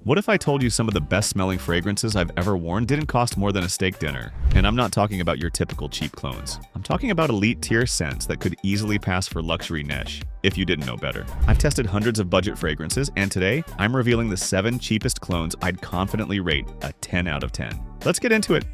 What if I told you some of the best smelling fragrances I've ever worn didn't cost more than a steak dinner? And I'm not talking about your typical cheap clones. I'm talking about elite tier scents that could easily pass for luxury niche, if you didn't know better. I've tested hundreds of budget fragrances, and today, I'm revealing the 7 cheapest clones I'd confidently rate a 10 out of 10. Let's get into it.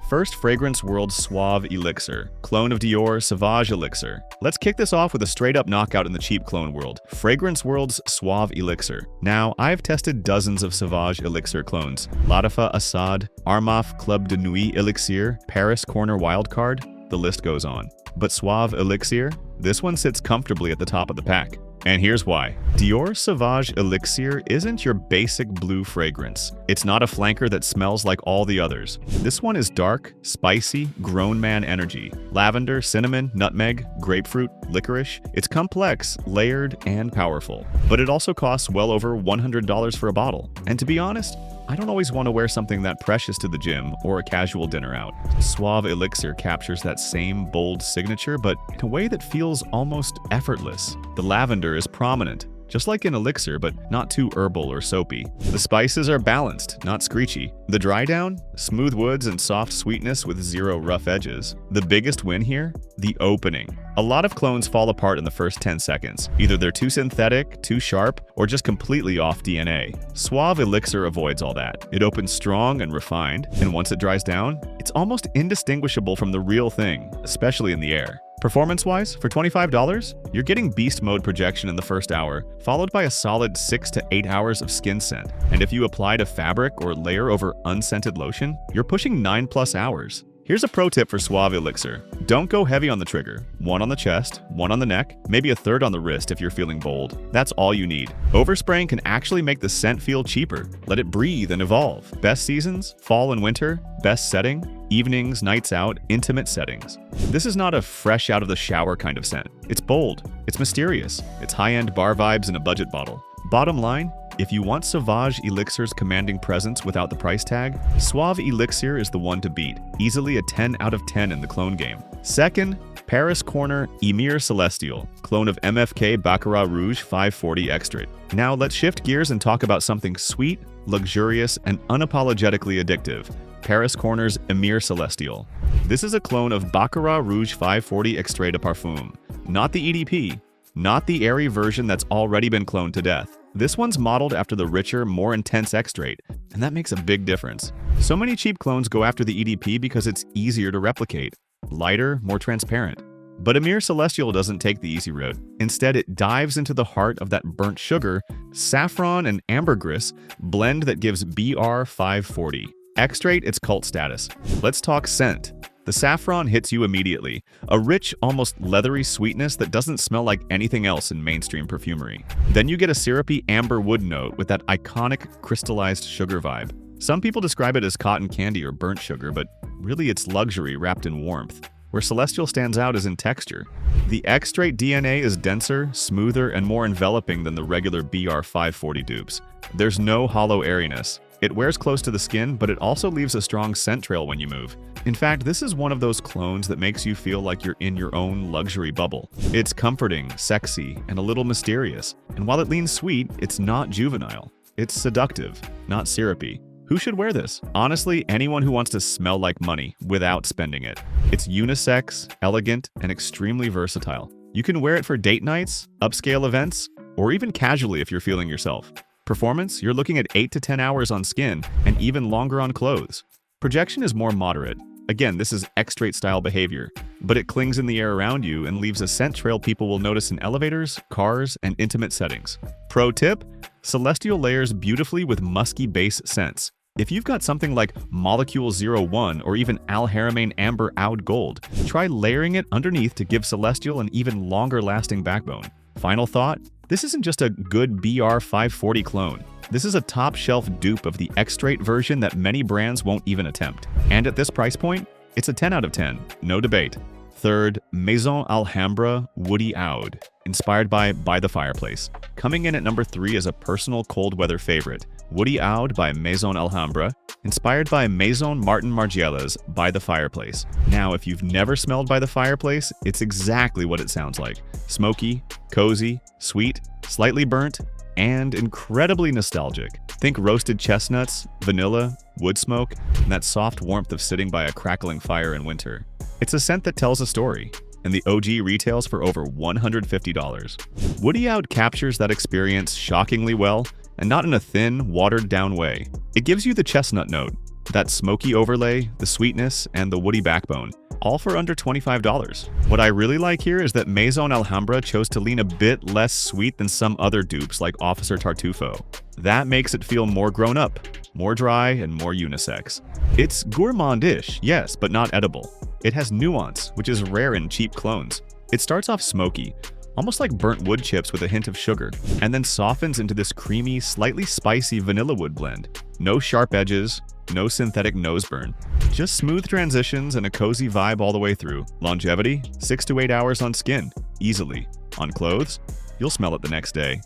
First, Fragrance World's Suave Elixir, clone of Dior Sauvage Elixir. Let's kick this off with a straight-up knockout in the cheap clone world. Fragrance World's Suave Elixir. Now, I've tested dozens of Sauvage Elixir clones. Lattafa Assad, Armaf Club de Nuit Elixir, Paris Corner Wildcard, the list goes on. But Suave Elixir? This one sits comfortably at the top of the pack. And here's why. Dior Sauvage Elixir isn't your basic blue fragrance. It's not a flanker that smells like all the others. This one is dark, spicy, grown man energy. Lavender, cinnamon, nutmeg, grapefruit, licorice. It's complex, layered, and powerful. But it also costs well over $100 for a bottle. And to be honest, I don't always want to wear something that precious to the gym or a casual dinner out. Suave Elixir captures that same bold signature, but in a way that feels almost effortless. The lavender is prominent, just like in Elixir, but not too herbal or soapy. The spices are balanced, not screechy. The dry down? Smooth woods and soft sweetness with zero rough edges. The biggest win here? The opening. A lot of clones fall apart in the first 10 seconds. Either they're too synthetic, too sharp, or just completely off DNA. Suave Elixir avoids all that. It opens strong and refined, and once it dries down, it's almost indistinguishable from the real thing, especially in the air. Performance-wise, for $25, you're getting beast mode projection in the first hour, followed by a solid 6 to 8 hours of skin scent. And if you apply to fabric or layer over unscented lotion, you're pushing 9+ hours. Here's a pro tip for Suave Elixir. Don't go heavy on the trigger. 1 on the chest, 1 on the neck, maybe a 3rd on the wrist if you're feeling bold. That's all you need. Overspraying can actually make the scent feel cheaper. Let it breathe and evolve. Best seasons? Fall and winter. Best setting? Evenings, nights out, intimate settings. This is not a fresh out of the shower kind of scent. It's bold. It's mysterious. It's high-end bar vibes in a budget bottle. Bottom line, if you want Sauvage Elixir's commanding presence without the price tag, Suave Elixir is the one to beat, easily a 10 out of 10 in the clone game. Second, Paris Corner Emir Celestial, clone of MFK Baccarat Rouge 540 Extrait. Now let's shift gears and talk about something sweet, luxurious, and unapologetically addictive. Paris Corner's Emir Celestial. This is a clone of Baccarat Rouge 540 Extrait de Parfum, not the EDP, not the airy version that's already been cloned to death. This one's modeled after the richer, more intense extrait, and that makes a big difference. So many cheap clones go after the EDP because it's easier to replicate, lighter, more transparent. But Emir Celestial doesn't take the easy road. Instead, it dives into the heart of that burnt sugar, saffron and ambergris blend that gives BR 540. Extrait its cult status. Let's talk scent. The saffron hits you immediately, a rich, almost leathery sweetness that doesn't smell like anything else in mainstream perfumery. Then you get a syrupy amber wood note with that iconic crystallized sugar vibe. Some people describe it as cotton candy or burnt sugar, but really it's luxury wrapped in warmth. Where Celestial stands out is in texture. The Extrait DNA is denser, smoother, and more enveloping than the regular BR 540 dupes. There's no hollow airiness. It wears close to the skin, but it also leaves a strong scent trail when you move. In fact, this is one of those clones that makes you feel like you're in your own luxury bubble. It's comforting, sexy, and a little mysterious. And while it leans sweet, it's not juvenile. It's seductive, not syrupy. Who should wear this? Honestly, anyone who wants to smell like money without spending it. It's unisex, elegant, and extremely versatile. You can wear it for date nights, upscale events, or even casually if you're feeling yourself. Performance, you're looking at 8 to 10 hours on skin and even longer on clothes. Projection is more moderate. Again, this is extrait style behavior, but it clings in the air around you and leaves a scent trail people will notice in elevators, cars, and intimate settings. Pro tip, Celestial layers beautifully with musky base scents. If you've got something like Molecule 01 or even Al Haramain Amber Oud Gold, try layering it underneath to give Celestial an even longer lasting backbone. Final thought, this isn't just a good BR 540 clone. This is a top-shelf dupe of the Extrait version that many brands won't even attempt. And at this price point, it's a 10 out of 10, no debate. Third, Maison Alhambra Woody Oud, inspired by the Fireplace. Coming in at number 3 is a personal cold weather favorite, Woody Oud by Maison Alhambra, inspired by Maison Martin Margiela's By the Fireplace. Now, if you've never smelled By the Fireplace, it's exactly what it sounds like. Smoky, cozy, sweet, slightly burnt, and incredibly nostalgic. Think roasted chestnuts, vanilla, wood smoke, and that soft warmth of sitting by a crackling fire in winter. It's a scent that tells a story, and the OG retails for over $150. Woody Out captures that experience shockingly well, and not in a thin, watered-down way. It gives you the chestnut note, that smoky overlay, the sweetness, and the woody backbone, all for under $25. What I really like here is that Maison Alhambra chose to lean a bit less sweet than some other dupes like Officer Tartufo. That makes it feel more grown up, more dry, and more unisex. It's gourmandish, yes, but not edible. It has nuance, which is rare in cheap clones. It starts off smoky, almost like burnt wood chips with a hint of sugar, and then softens into this creamy, slightly spicy vanilla wood blend. No sharp edges, no synthetic nose burn, just smooth transitions and a cozy vibe all the way through. Longevity, 6 to 8 hours on skin, easily. On clothes, you'll smell it the next day.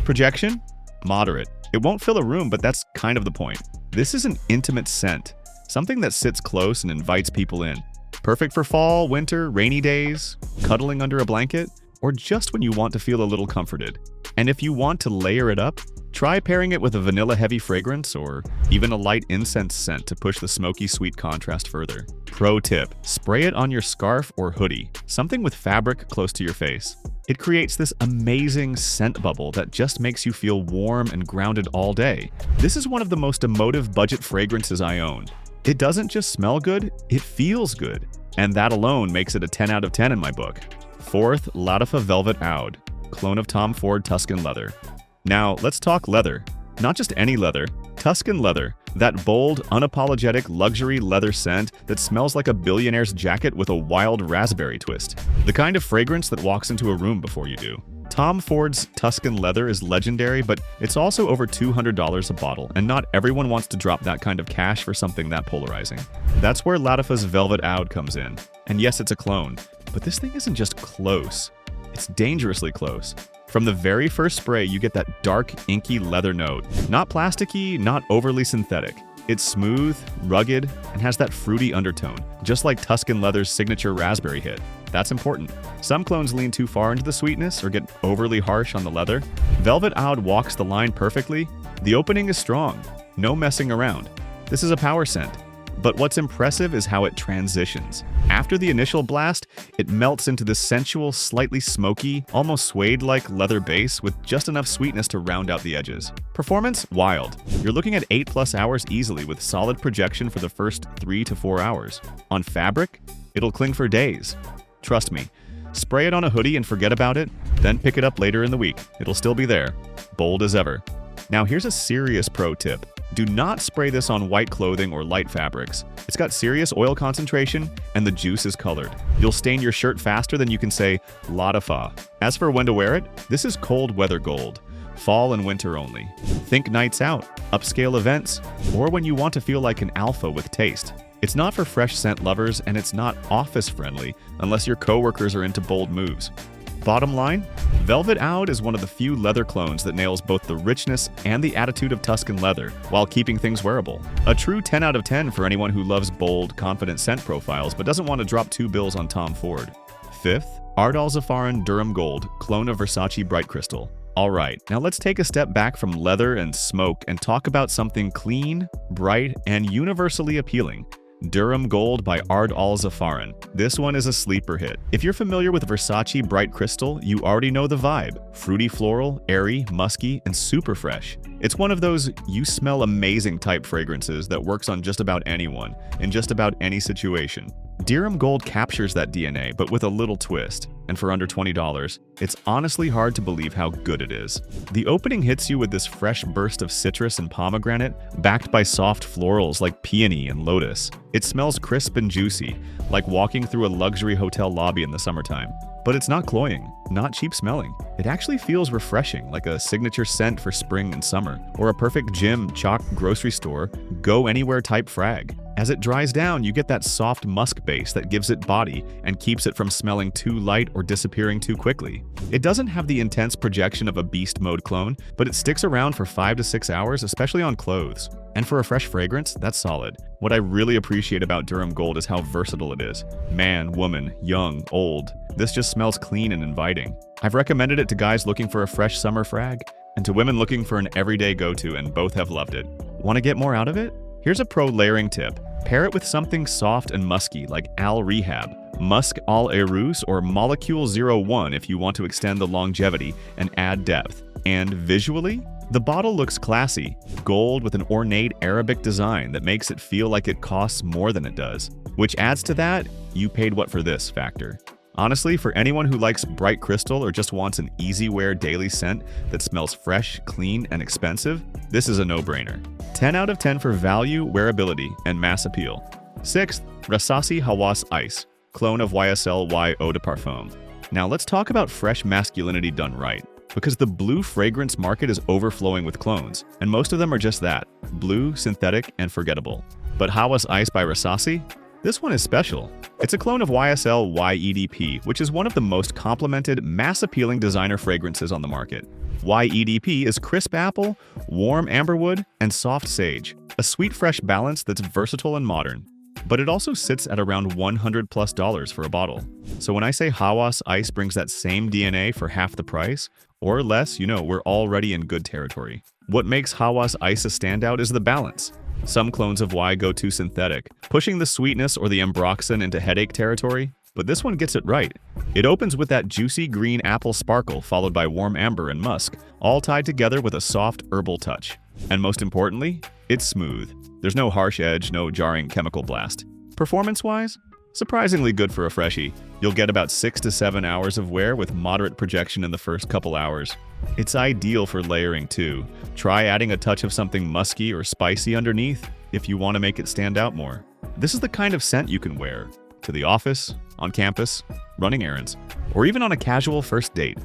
Projection, moderate. It won't fill a room, but that's kind of the point. This is an intimate scent, something that sits close and invites people in. Perfect for fall, winter, rainy days, cuddling under a blanket, or just when you want to feel a little comforted. And if you want to layer it up, try pairing it with a vanilla-heavy fragrance or even a light incense scent to push the smoky sweet contrast further. Pro tip, spray it on your scarf or hoodie, something with fabric close to your face. It creates this amazing scent bubble that just makes you feel warm and grounded all day. This is one of the most emotive budget fragrances I own. It doesn't just smell good, it feels good. And that alone makes it a 10 out of 10 in my book. Fourth, Lattafa Velvet Oud, clone of Tom Ford Tuscan leather. Now, let's talk leather. Not just any leather, Tuscan leather, that bold, unapologetic luxury leather scent that smells like a billionaire's jacket with a wild raspberry twist. The kind of fragrance that walks into a room before you do. Tom Ford's Tuscan leather is legendary, but it's also over $200 a bottle, and not everyone wants to drop that kind of cash for something that polarizing. That's where Lattafa's Velvet Oud comes in. And yes, it's a clone, but this thing isn't just close, it's dangerously close. From the very first spray, you get that dark, inky leather note. Not plasticky, not overly synthetic. It's smooth, rugged, and has that fruity undertone, just like Tuscan leather's signature raspberry hit. That's important. Some clones lean too far into the sweetness or get overly harsh on the leather. Velvet Oud walks the line perfectly. The opening is strong, no messing around. This is a power scent. But what's impressive is how it transitions. After the initial blast, it melts into this sensual, slightly smoky, almost suede-like leather base with just enough sweetness to round out the edges. Performance? Wild. You're looking at 8+ hours easily with solid projection for the first 3 to 4 hours. On fabric, it'll cling for days. Trust me. Spray it on a hoodie and forget about it, then pick it up later in the week. It'll still be there, bold as ever. Now here's a serious pro tip. Do not spray this on white clothing or light fabrics. It's got serious oil concentration, and the juice is colored. You'll stain your shirt faster than you can say Lattafa. As for when to wear it, this is cold weather gold. Fall and winter only. Think nights out, upscale events, or when you want to feel like an alpha with taste. It's not for fresh scent lovers, and it's not office-friendly unless your coworkers are into bold moves. Bottom line, Velvet Oud is one of the few leather clones that nails both the richness and the attitude of Tuscan leather while keeping things wearable. A true 10 out of 10 for anyone who loves bold, confident scent profiles but doesn't want to drop 2 bills on Tom Ford. Fifth, Ardal Zaafaran Durham Gold, clone of Versace Bright Crystal. Alright, now let's take a step back from leather and smoke and talk about something clean, bright, and universally appealing. Durham Gold by Ardal Zaafaran. This one is a sleeper hit. If you're familiar with Versace Bright Crystal, you already know the vibe. Fruity floral, airy, musky, and super fresh. It's one of those you smell amazing type fragrances that works on just about anyone, in just about any situation. Durham Gold captures that DNA, but with a little twist. And for under $20, it's honestly hard to believe how good it is. The opening hits you with this fresh burst of citrus and pomegranate, backed by soft florals like peony and lotus. It smells crisp and juicy, like walking through a luxury hotel lobby in the summertime. But it's not cloying, not cheap smelling. It actually feels refreshing, like a signature scent for spring and summer, or a perfect gym, chalk, grocery store, go anywhere type frag. As it dries down, you get that soft musk base that gives it body and keeps it from smelling too light or disappearing too quickly. It doesn't have the intense projection of a beast mode clone, but it sticks around for 5 to 6 hours, especially on clothes. And for a fresh fragrance, that's solid. What I really appreciate about Durham Gold is how versatile it is. Man, woman, young, old. This just smells clean and inviting. I've recommended it to guys looking for a fresh summer frag, and to women looking for an everyday go-to, and both have loved it. Want to get more out of it? Here's a pro layering tip. Pair it with something soft and musky like Al Rehab, Musk Al Erus, or Molecule 01 if you want to extend the longevity and add depth. And visually, the bottle looks classy, gold with an ornate Arabic design that makes it feel like it costs more than it does. Which adds to that, you paid what for this factor. Honestly, for anyone who likes bright crystal or just wants an easy-wear daily scent that smells fresh, clean, and expensive, this is a no-brainer. 10 out of 10 for value, wearability, and mass appeal. 6th, Rasasi Hawas Ice, clone of YSL Y Eau de Parfum. Now let's talk about fresh masculinity done right, because the blue fragrance market is overflowing with clones, and most of them are just that, blue, synthetic, and forgettable. But Hawas Ice by Rasasi? This one is special. It's a clone of YSL YEDP, which is one of the most complimented, mass-appealing designer fragrances on the market. YEDP is crisp apple, warm amberwood, and soft sage, a sweet fresh balance that's versatile and modern. But it also sits at around $100+ for a bottle. So when I say Hawas Ice brings that same DNA for half the price, or less, we're already in good territory. What makes Hawas Ice a standout is the balance. Some clones of Y go too synthetic, pushing the sweetness or the ambroxan into headache territory, but this one gets it right. It opens with that juicy green apple sparkle followed by warm amber and musk, all tied together with a soft herbal touch. And most importantly, it's smooth. There's no harsh edge, no jarring chemical blast. Performance-wise, surprisingly good for a freshie. You'll get about 6 to 7 hours of wear with moderate projection in the first couple hours. It's ideal for layering too. Try adding a touch of something musky or spicy underneath if you want to make it stand out more. This is the kind of scent you can wear to the office, on campus, running errands, or even on a casual first date.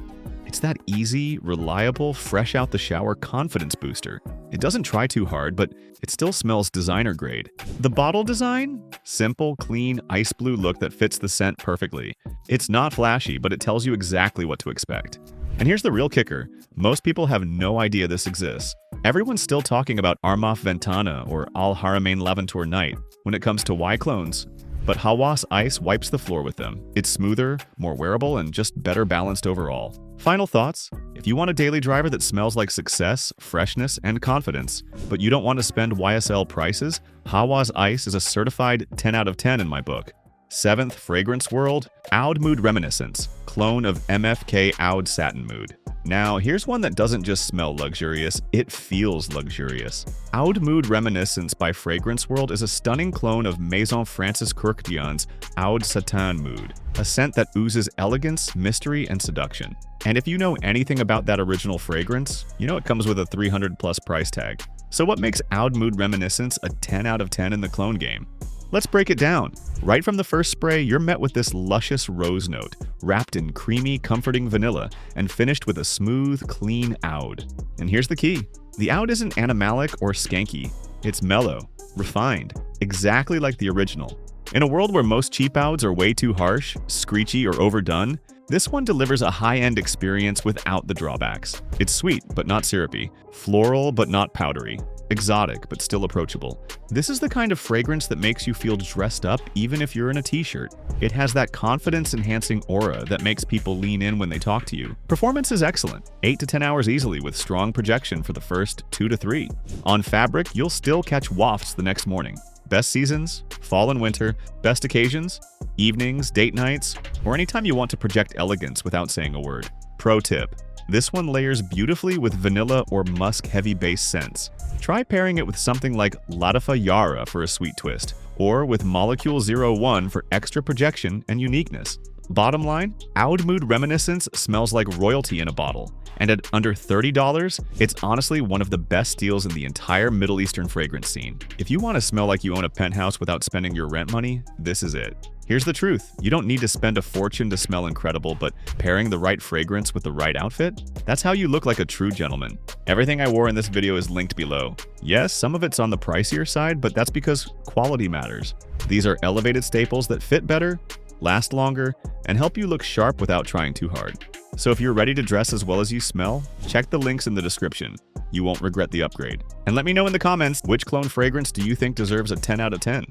It's that easy, reliable, fresh out the shower confidence booster. It doesn't try too hard, but it still smells designer grade. The bottle design? Simple, clean, ice blue look that fits the scent perfectly. It's not flashy, but it tells you exactly what to expect. And here's the real kicker. Most people have no idea this exists. Everyone's still talking about Armaf Ventana or Al Haramain Laventour Night when it comes to Y clones. But Hawas Ice wipes the floor with them. It's smoother, more wearable, and just better balanced overall. Final thoughts? If you want a daily driver that smells like success, freshness, and confidence, but you don't want to spend YSL prices, Hawas Ice is a certified 10 out of 10 in my book. 7th Fragrance World, Oud Mood Reminiscence, clone of MFK Oud Satin Mood. Now, here's one that doesn't just smell luxurious, it feels luxurious. Oud Mood Reminiscence by Fragrance World is a stunning clone of Maison Francis Kurkdion's Oud Satin Mood, a scent that oozes elegance, mystery, and seduction. And if you know anything about that original fragrance, you know it comes with a $300+ price tag. So what makes Oud Mood Reminiscence a 10 out of 10 in the clone game? Let's break it down. Right from the first spray, you're met with this luscious rose note, wrapped in creamy, comforting vanilla, and finished with a smooth, clean oud. And here's the key. The oud isn't animalic or skanky. It's mellow, refined, exactly like the original. In a world where most cheap ouds are way too harsh, screechy, or overdone, this one delivers a high-end experience without the drawbacks. It's sweet, but not syrupy, floral, but not powdery, exotic, but still approachable. This is the kind of fragrance that makes you feel dressed up even if you're in a t-shirt. It has that confidence-enhancing aura that makes people lean in when they talk to you. Performance is excellent, 8 to 10 hours easily with strong projection for the first 2 to 3. On fabric, you'll still catch wafts the next morning. Best seasons, fall and winter, best occasions, evenings, date nights, or anytime you want to project elegance without saying a word. Pro tip. This one layers beautifully with vanilla or musk-heavy base scents. Try pairing it with something like Lattafa Yara for a sweet twist, or with Molecule 01 for extra projection and uniqueness. Bottom line, Oud Mood Reminiscence smells like royalty in a bottle. And at under $30, it's honestly one of the best deals in the entire Middle Eastern fragrance scene. If you want to smell like you own a penthouse without spending your rent money, this is it. Here's the truth. You don't need to spend a fortune to smell incredible, but pairing the right fragrance with the right outfit? That's how you look like a true gentleman. Everything I wore in this video is linked below. Yes, some of it's on the pricier side, but that's because quality matters. These are elevated staples that fit better, last longer, and help you look sharp without trying too hard. So if you're ready to dress as well as you smell, check the links in the description. You won't regret the upgrade. And let me know in the comments, which clone fragrance do you think deserves a 10 out of 10?